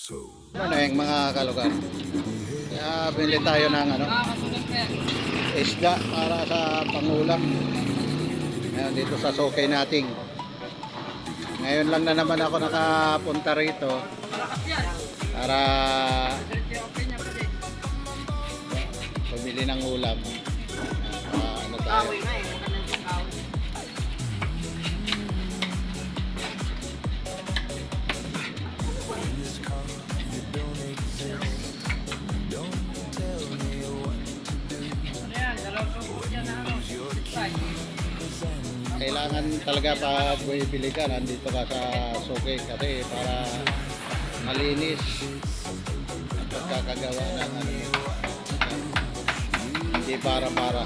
Ano yung mga kalugar? Kaya bili tayo ng isda para sa pangulam. Ngayon dito sa sukay natin. Ngayon lang na naman ako nakapunta rito para bumili ng ulam. Ano tayo? Kailangan talaga pag bumibili ka, nandito ka sa sukay kasi para malinis ang pagkakagawa ng hindi para-para.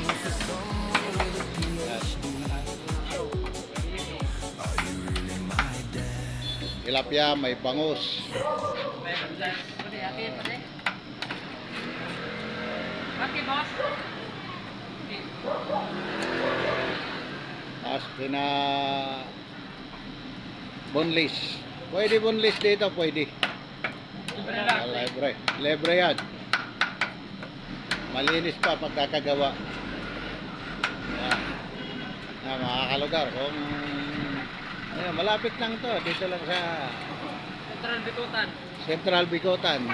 Tilapia, may bangus. Tapos boneless. Pwede boneless dito, pwede. Libre. Libre yan. Malinis pa pagkakagawa. Mga kalugar, kung malapit lang to, dito lang sa Central Bicutan.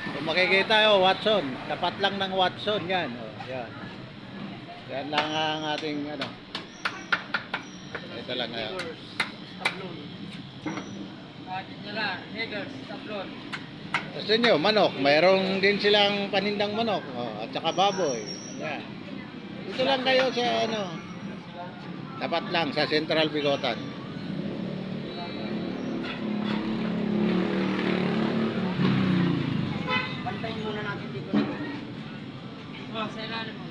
Kung makikita yo, Watson, tapat lang ng Watson yan. Yan. Yan lang ang ating ito lang ngayon. Gusto nyo, manok. Mayroong din silang panindang manok. At saka baboy. Yan. Ito lang kayo sa tapat lang sa Central Bicutan. Bantayin muna natin dito. Sa ilalim mo.